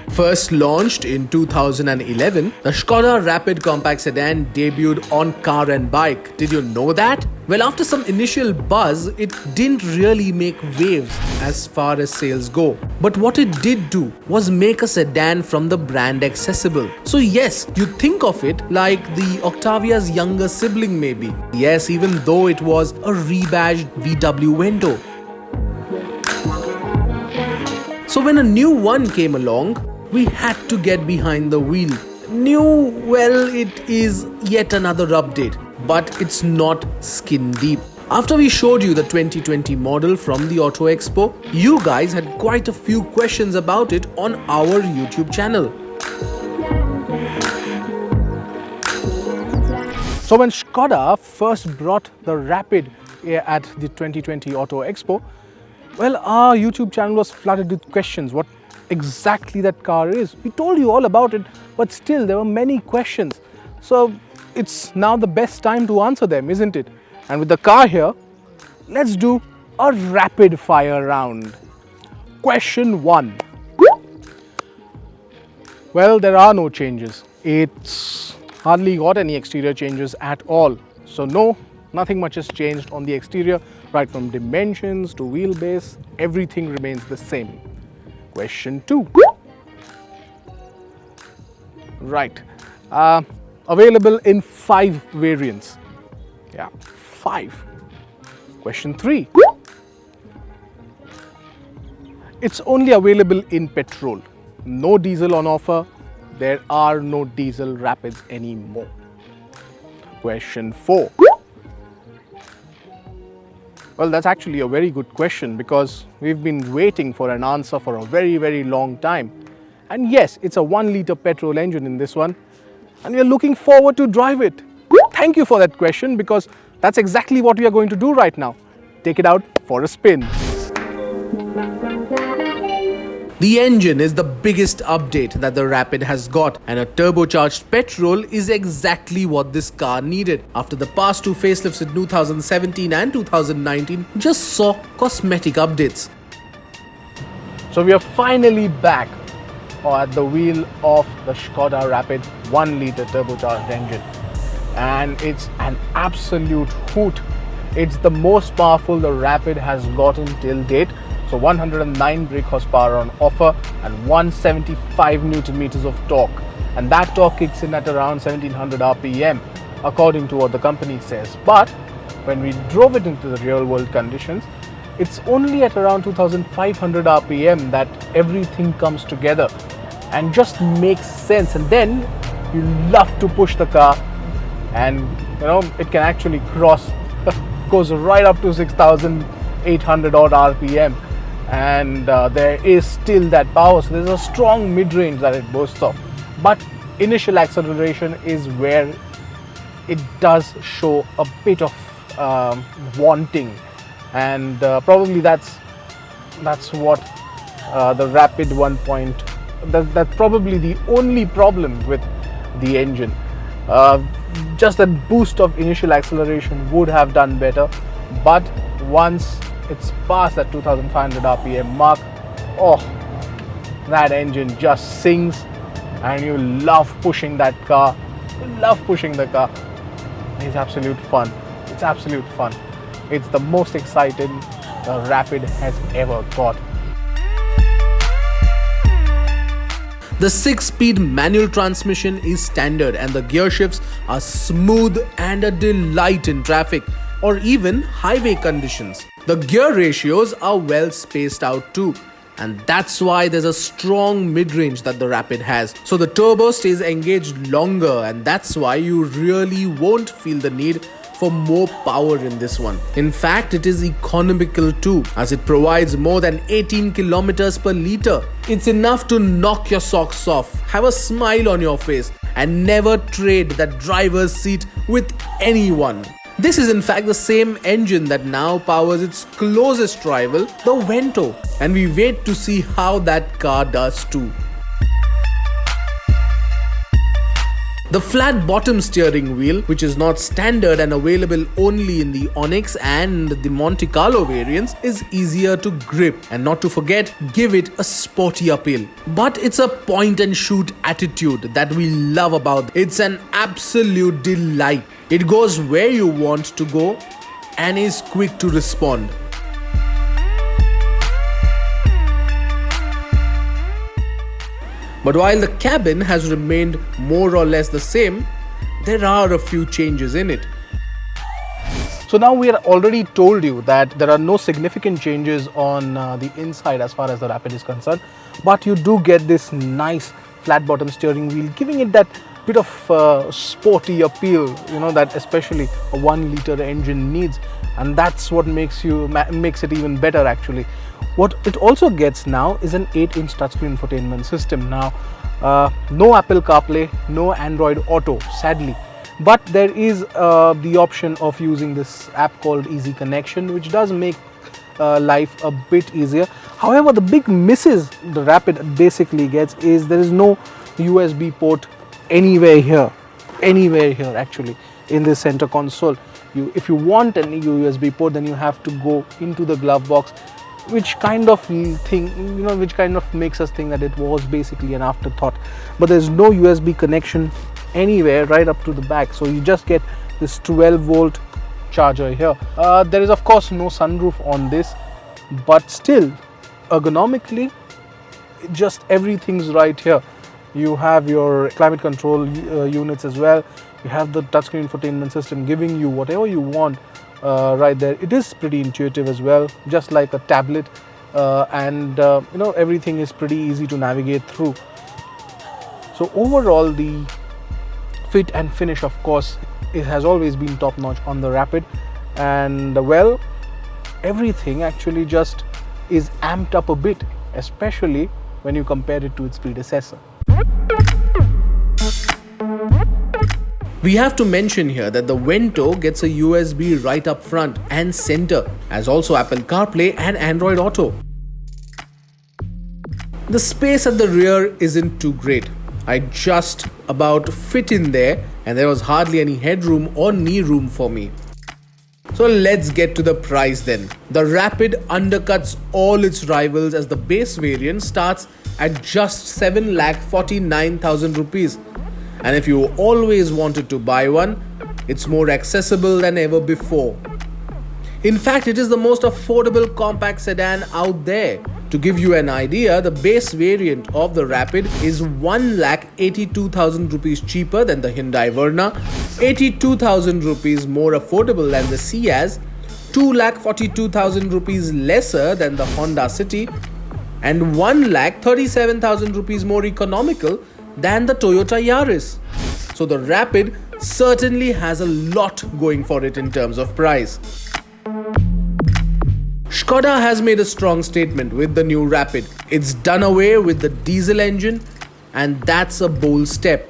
First launched in 2011, the Skoda Rapid compact sedan debuted on CarAndBike. Did you know that? Well, after some initial buzz, it didn't really make waves as far as sales go. But what it did do was make a sedan from the brand accessible. So yes, you think of it like the Octavia's younger sibling maybe. Yes, even though it was a rebadged VW Vento. So when a new one came along, we had to get behind the wheel. New, well, it is yet another update, but it's not skin deep. After we showed you the 2020 model from the Auto Expo, you guys had quite a few questions about it on our YouTube channel. So when Skoda first brought the Rapid at the 2020 Auto Expo, well, our YouTube channel was flooded with questions. What exactly that car is. We told you all about it, but still there were many questions. So it's now the best time to answer them, isn't it? And with the car here, let's do a rapid fire round. Question 1. Well, there are no changes. It's hardly got any exterior changes at all. So no, nothing much has changed on the exterior, right from dimensions to wheelbase, everything remains the same. Question 2. Right. Available in 5 variants. Yeah, 5. Question 3. It's only available in petrol. No diesel on offer. There are no diesel Rapids anymore. Question 4. Well, that's actually a very good question because we've been waiting for an answer for a very, very long time. And yes, it's a 1-liter petrol engine in this one, and we're looking forward to drive it. Thank you for that question because that's exactly what we are going to do right now. Take it out for a spin. The engine is the biggest update that the Rapid has got, and a turbocharged petrol is exactly what this car needed after the past 2 facelifts in 2017 and 2019 just saw cosmetic updates. So we are finally back at the wheel of the Skoda Rapid 1-liter turbocharged engine, and it's an absolute hoot. It's the most powerful the Rapid has gotten till date. So 109 brake horsepower on offer and 175 Newton meters of torque. And that torque kicks in at around 1700 RPM, according to what the company says. But when we drove it into the real world conditions, it's only at around 2500 RPM that everything comes together and just makes sense. And then you love to push the car, and it can actually goes right up to 6800 odd RPM. And there is still that power, so there's a strong mid-range that it boasts of, but initial acceleration is where it does show a bit of wanting, and probably that's what the Rapid 1.0, that's probably the only problem with the engine. Just that boost of initial acceleration would have done better, but once it's past that 2500 RPM mark, oh, that engine just sings, and you love pushing that car. You love pushing the car. It's absolute fun. It's absolute fun. It's the most exciting the Rapid has ever got. The 6-speed manual transmission is standard, and the gear shifts are smooth and a delight in traffic or even highway conditions. The gear ratios are well spaced out too, and that's why there's a strong mid-range that the Rapid has. So the turbo stays engaged longer, and that's why you really won't feel the need for more power in this one. In fact, it is economical too, as it provides more than 18 kilometers per liter. It's enough to knock your socks off, have a smile on your face, and never trade that driver's seat with anyone. This is in fact the same engine that now powers its closest rival, the Vento, and we wait to see how that car does too. The flat bottom steering wheel, which is not standard and available only in the Onyx and the Monte Carlo variants, is easier to grip, and not to forget, give it a sporty appeal. But it's a point and shoot attitude that we love about it. It's an absolute delight. It goes where you want to go and is quick to respond. But while the cabin has remained more or less the same, there are a few changes in it. So now we are already told you that there are no significant changes on the inside as far as the Rapid is concerned, but you do get this nice flat bottom steering wheel, giving it that bit of sporty appeal, that especially a 1 liter engine needs, and that's what makes it even better actually. What it also gets now is an 8-inch touchscreen infotainment system. Now, no Apple CarPlay, no Android Auto, sadly. But there is the option of using this app called Easy Connection, which does make life a bit easier. However, the big misses the Rapid basically gets is there is no USB port anywhere here actually in this center console. If you want an USB port, then you have to go into the glove box, which kind of makes us think that it was basically an afterthought. But there's no USB connection anywhere right up to the back, so you just get this 12-volt charger here. There is of course no sunroof on this, but still ergonomically just everything's right here. You have your climate control units as well. You have the touchscreen infotainment system giving you whatever you want right there. It is pretty intuitive as well, just like a tablet, and everything is pretty easy to navigate through. So overall, the fit and finish, of course, it has always been top notch on the Rapid, and well, everything actually just is amped up a bit, especially when you compare it to its predecessor. We have to mention here that the Vento gets a USB right up front and center, as also Apple CarPlay and Android Auto. The space at the rear isn't too great. I just about fit in there, and there was hardly any headroom or knee room for me. So let's get to the price then. The Rapid undercuts all its rivals as the base variant starts at just 7,49,000 rupees. And if you always wanted to buy one, it's more accessible than ever before. In fact, it is the most affordable compact sedan out there. To give you an idea, the base variant of the Rapid is 1,82,000 rupees cheaper than the Hyundai Verna, 82,000 rupees more affordable than the Ciaz, 2,42,000 rupees lesser than the Honda City, and 1,37,000 rupees more economical than the Toyota Yaris. So the Rapid certainly has a lot going for it in terms of price. Skoda has made a strong statement with the new Rapid. It's done away with the diesel engine, and that's a bold step.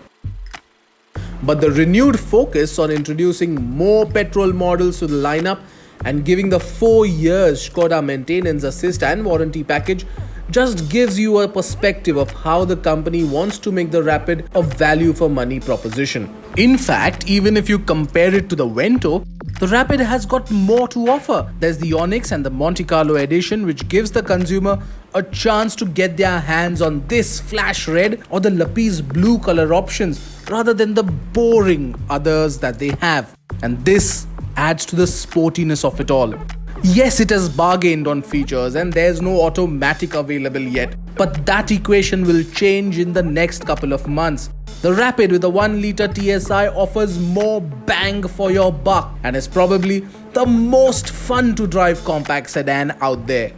But the renewed focus on introducing more petrol models to the lineup and giving the 4 years Skoda maintenance assist and warranty package just gives you a perspective of how the company wants to make the Rapid a value for money proposition. In fact, even if you compare it to the Vento, the Rapid has got more to offer. There's the Onyx and the Monte Carlo edition, which gives the consumer a chance to get their hands on this flash red or the lapis blue color options rather than the boring others that they have. And this adds to the sportiness of it all. Yes, it has bargained on features and there's no automatic available yet, but that equation will change in the next couple of months. The Rapid with a 1 liter TSI offers more bang for your buck and is probably the most fun to drive compact sedan out there.